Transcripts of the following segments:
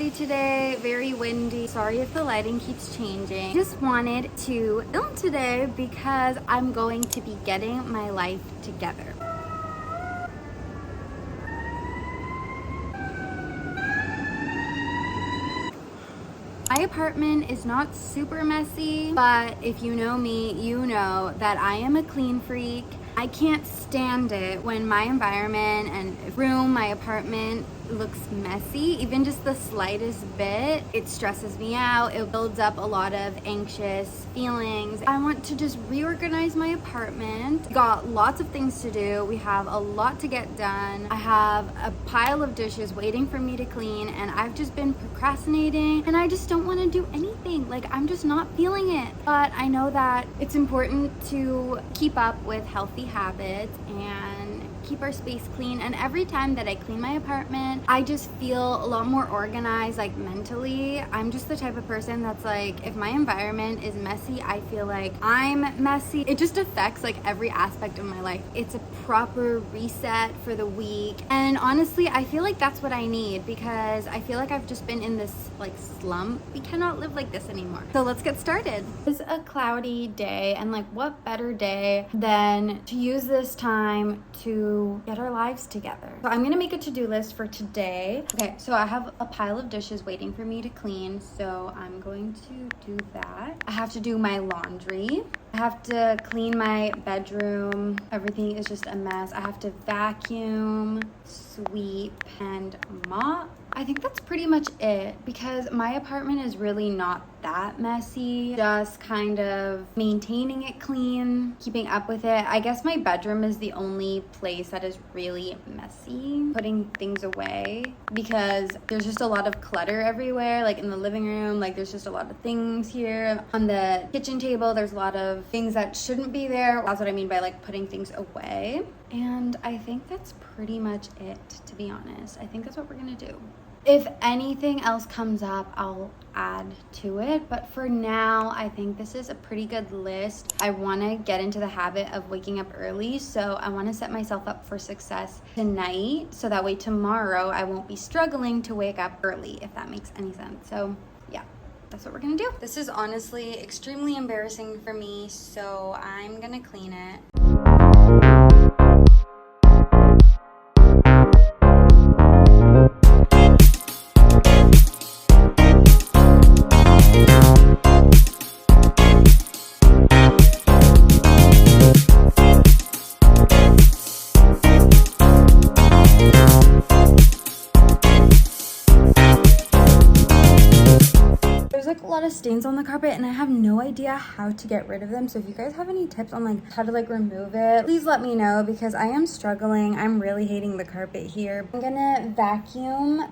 cloudy today, very windy. Sorry if the lighting keeps changing. Just wanted to film today because I'm going to be getting my life together. My apartment is not super messy, but if you know me, you know that I am a clean freak. I can't stand it when my environment and room, my apartment looks messy. Even just the slightest bit, it stresses me out. It builds up a lot of anxious feelings. I want to just reorganize my apartment. Got lots of things to do. We have a lot to get done. I have a pile of dishes waiting for me to clean, and I've just been procrastinating, and I just don't want to do anything. Like, I'm just not feeling it. But I know that it's important to keep up with healthy habits and keep our space clean. And every time that I clean my apartment, I just feel a lot more organized, like mentally. I'm just the type of person that's like, if my environment is messy, I feel like I'm messy. It just affects like every aspect of my life. It's a proper reset for the week. And honestly, I feel like that's what I need, because I feel like I've just been in this like slump. We cannot live like this anymore. So let's get started. It's a cloudy day, and like what better day than to use this time to get our lives together. So I'm gonna make a to-do list for today. Okay, so I have a pile of dishes waiting for me to clean, so I'm going to do that. I have to do my laundry. I have to clean my bedroom. Everything is just a mess. I have to vacuum, sweep, and mop. I think that's pretty much it, because my apartment is really not that messy. Just kind of maintaining it clean, keeping up with it. I guess my bedroom is the only place that is really messy, putting things away, because there's just a lot of clutter everywhere. Like in the living room, like there's just a lot of things here. On the kitchen table, there's a lot of things that shouldn't be there. That's what I mean by like putting things away. And I think that's pretty much it, to be honest. I think that's what we're gonna do. If anything else comes up, I'll add to it. But for now, I think this is a pretty good list. I want to get into the habit of waking up early. So I want to set myself up for success tonight, so that way tomorrow I won't be struggling to wake up early, if that makes any sense. So yeah, that's what we're gonna do. This is honestly extremely embarrassing for me, so I'm gonna clean it. A lot of stains on the carpet, and I have no idea how to get rid of them. So if you guys have any tips on like how to like remove it, please let me know, because I am struggling. I'm really hating the carpet here. I'm gonna vacuum.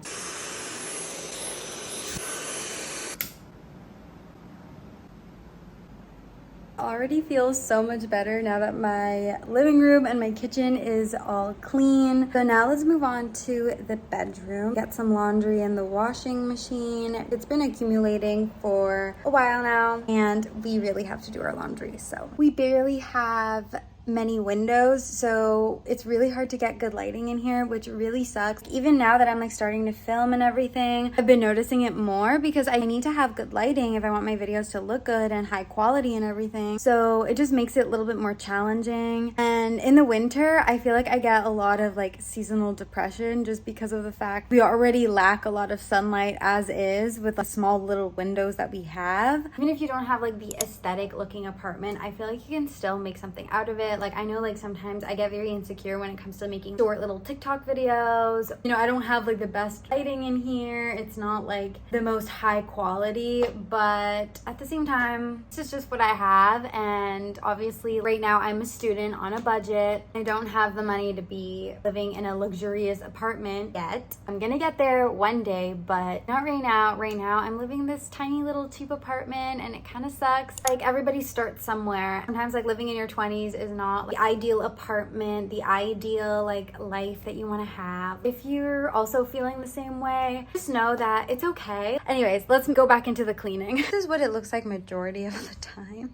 Already feels so much better now that my living room and my kitchen is all clean. So now let's move on to the bedroom. Get some laundry in the washing machine. It's been accumulating for a while now, and we really have to do our laundry. So we barely have many windows, so it's really hard to get good lighting in here, which really sucks. Even now that I'm like starting to film and everything, I've been noticing it more, because I need to have good lighting if I want my videos to look good and high quality and everything. So it just makes it a little bit more challenging. And in the winter, I feel like I get a lot of like seasonal depression, just because of the fact we already lack a lot of sunlight as is, with the small little windows that we have. Even if you don't have like the aesthetic looking apartment, I feel like you can still make something out of it. Like, I know like sometimes I get very insecure when it comes to making short little TikTok videos. You know, I don't have like the best lighting in here. It's not like the most high quality, but at the same time, this is just what I have. And obviously right now I'm a student on a budget. I don't have the money to be living in a luxurious apartment yet. I'm gonna get there one day, but not right now. Right now I'm living in this tiny little cheap apartment, and it kind of sucks. Like, everybody starts somewhere. Sometimes like living in your 20s is not the ideal apartment, the ideal like life that you want to have. If you're also feeling the same way, just know that it's okay. Anyways, let's go back into the cleaning. This is what it looks like majority of the time.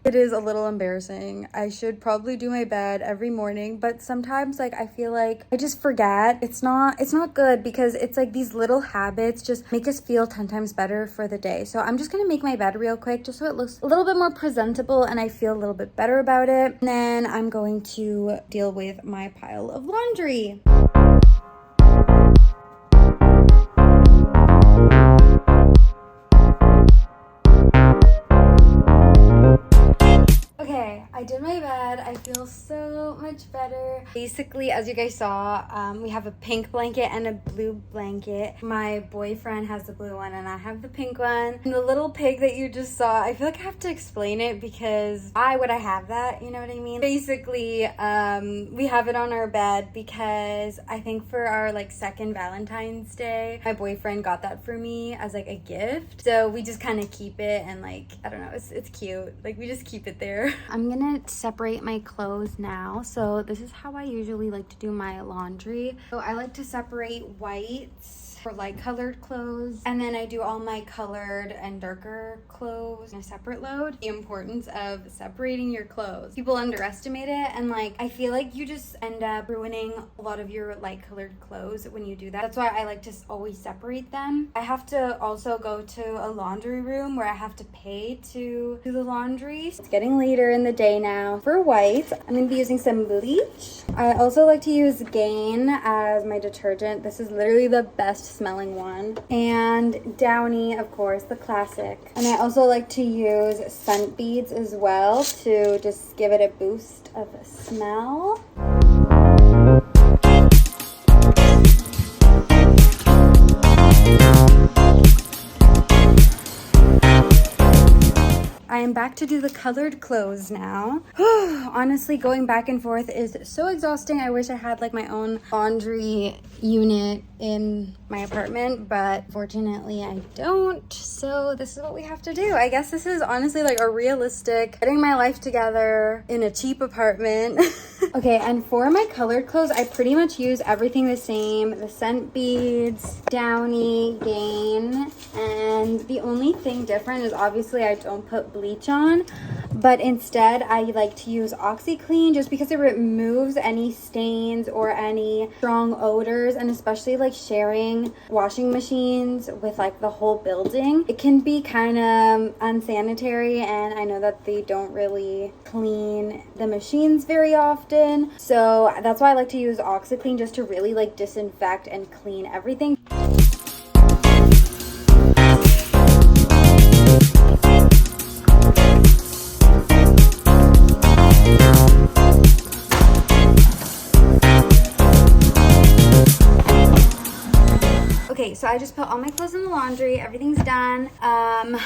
It is a little embarrassing. I should probably do my bed every morning, but sometimes like I feel like I just forget. It's not good because it's like these little habits just make us feel 10 times better for the day. So I'm just gonna make my bed real quick just so it looks a little bit more presentable and I feel a little bit better about it. And then I'm going to deal with my pile of laundry. Okay, I did my bed. I feel so much better. Basically, as you guys saw, we have a pink blanket and a blue blanket. My boyfriend has the blue one and I have the pink one. And the little pig that you just saw, I feel like I have to explain it because why would I have that? You know what I mean? Basically, we have it on our bed because I think for our like second Valentine's Day, my boyfriend got that for me as like a gift. So we just kind of keep it and like, I don't know, it's cute. Like we just keep it there. I'm gonna separate my clothes now. So this is how I usually like to do my laundry. So I like to separate whites for light colored clothes, and then I do all my colored and darker clothes in a separate load. The importance of separating your clothes. People underestimate it, and like I feel like you just end up ruining a lot of your light colored clothes when you do that. That's why I like to always separate them. I have to also go to a laundry room where I have to pay to do the laundry. It's getting later in the day now. For whites, I'm gonna be using some bleach. I also like to use Gain as my detergent. This is literally the best smelling one. And Downy, of course, the classic. And I also like to use scent beads as well to just give it a boost of smell. I am back to do the colored clothes now. Honestly, going back and forth is so exhausting. I wish I had like my own laundry unit in my apartment, but fortunately I don't. So this is what we have to do. I guess this is honestly like a realistic getting my life together in a cheap apartment. Okay, and for my colored clothes, I pretty much use everything the same. The scent beads, Downy, Gain, and the only thing different is obviously I don't put bleach on, but instead I like to use OxyClean just because it removes any stains or any strong odors, and especially like sharing washing machines with like the whole building, it can be kind of unsanitary, and I know that they don't really clean the machines very often. So that's why I like to use OxyClean, just to really like disinfect and clean everything. Okay, so I just put all my clothes in the laundry. Everything's done.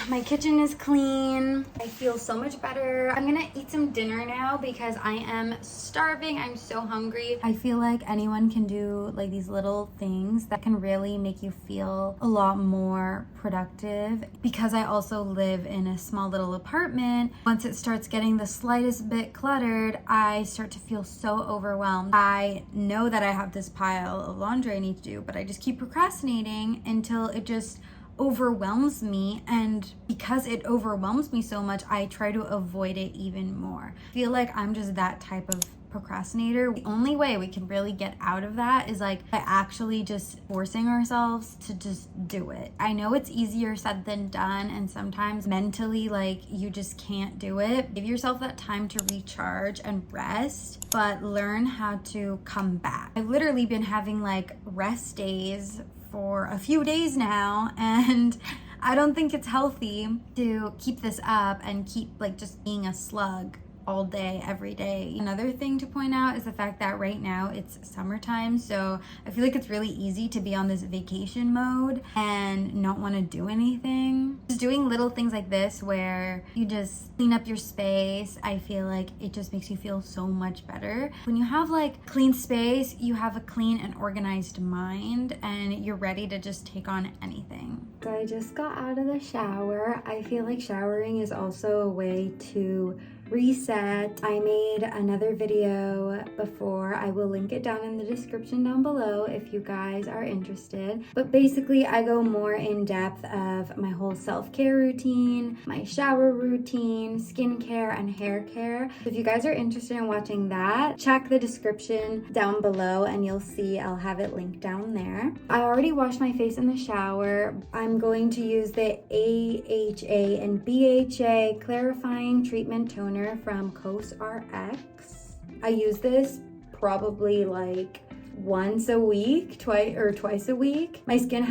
My kitchen is clean. I feel so much better. I'm gonna eat some dinner now because I am starving. I'm so hungry. I feel like anyone can do like these little things that can really make you feel a lot more productive. Because I also live in a small little apartment, once it starts getting the slightest bit cluttered, I start to feel so overwhelmed. I know that I have this pile of laundry I need to do, but I just keep procrastinating until it just overwhelms me, and because it overwhelms me so much, I try to avoid it even more. I feel like I'm just that type of procrastinator. The only way we can really get out of that is like by actually just forcing ourselves to just do it. I know it's easier said than done, and sometimes mentally like you just can't do it. Give yourself that time to recharge and rest, but learn how to come back. I've literally been having like rest days for a few days now, and I don't think it's healthy to keep this up and keep like just being a slug all day, every day. Another thing to point out is the fact that right now it's summertime, so I feel like it's really easy to be on this vacation mode and not want to do anything. Just doing little things like this where you just clean up your space, I feel like it just makes you feel so much better. When you have like clean space, you have a clean and organized mind, and you're ready to just take on anything. So I just got out of the shower. I feel like showering is also a way to reset. I made another video before. I will link it down in the description down below if you guys are interested. But basically, I go more in depth of my whole self-care routine, my shower routine, skincare, and hair care. If you guys are interested in watching that, check the description down below and you'll see I'll have it linked down there. I already washed my face in the shower. I'm going to use the AHA and BHA Clarifying Treatment Toner from COSRX. I use this probably like once a week, twice a week. My skin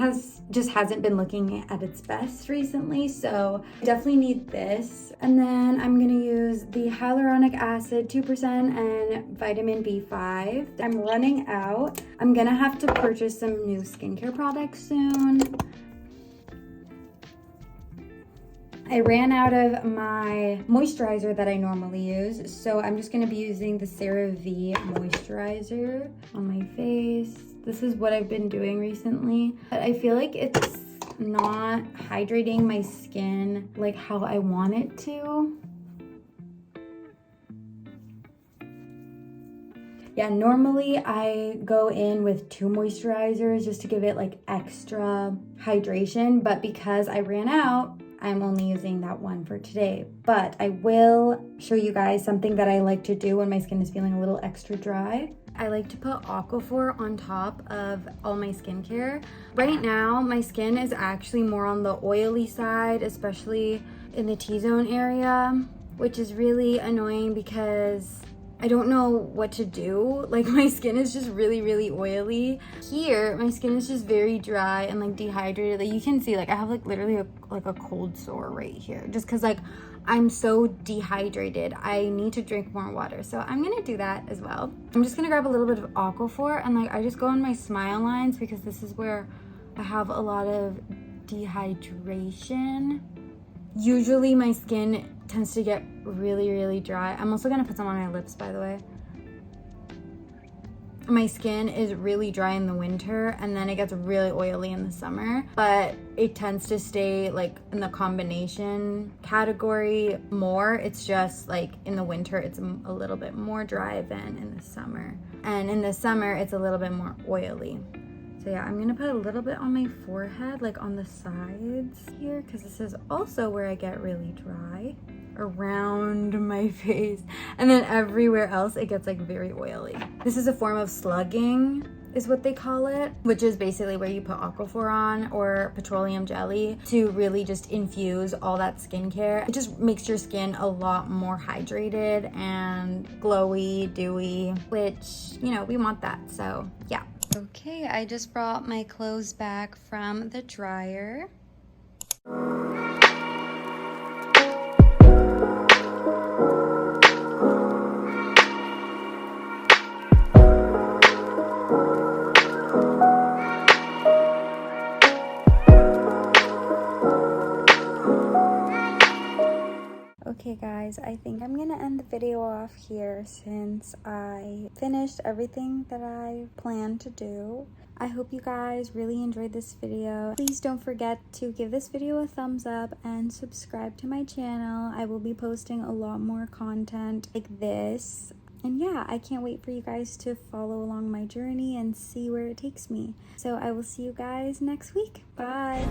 just hasn't been looking at its best recently, so I definitely need this. And then I'm gonna use the hyaluronic acid 2% and vitamin B5. I'm running out. I'm gonna have to purchase some new skincare products soon. I ran out of my moisturizer that I normally use, so I'm just gonna be using the CeraVe moisturizer on my face. This is what I've been doing recently, but I feel like it's not hydrating my skin like how I want it to. Yeah, normally I go in with 2 moisturizers just to give it like extra hydration, but because I ran out, I'm only using that one for today. But I will show you guys something that I like to do when my skin is feeling a little extra dry. I like to put Aquaphor on top of all my skincare. Right now, my skin is actually more on the oily side, especially in the T-zone area, which is really annoying because I don't know what to do. Like, my skin is just really, really oily. Here, my skin is just very dry and like dehydrated. Like, you can see, like, I have like literally a cold sore right here just because like I'm so dehydrated. I need to drink more water, so I'm gonna do that as well. I'm just gonna grab a little bit of Aquaphor and like I just go on my smile lines because this is where I have a lot of dehydration. Usually my skin tends to get really, really dry. I'm also gonna put some on my lips, by the way. My skin is really dry in the winter and then it gets really oily in the summer, but it tends to stay like in the combination category more. It's just like in the winter it's a little bit more dry than in the summer, and in the summer it's a little bit more oily. So yeah, I'm gonna put a little bit on my forehead, like on the sides here, because this is also where I get really dry, around my face, and then everywhere else it gets like very oily. This is a form of slugging, is what they call it, which is basically where you put Aquaphor on or petroleum jelly to really just infuse all that skincare. It just makes your skin a lot more hydrated and glowy, dewy, which, you know, we want that, so yeah. Okay, I just brought my clothes back from the dryer. Okay guys, I think I'm gonna end the video off here since I finished everything that I planned to do. I hope you guys really enjoyed this video. Please don't forget to give this video a thumbs up and subscribe to my channel. I will be posting a lot more content like this. And yeah, I can't wait for you guys to follow along my journey and see where it takes me. So I will see you guys next week. Bye!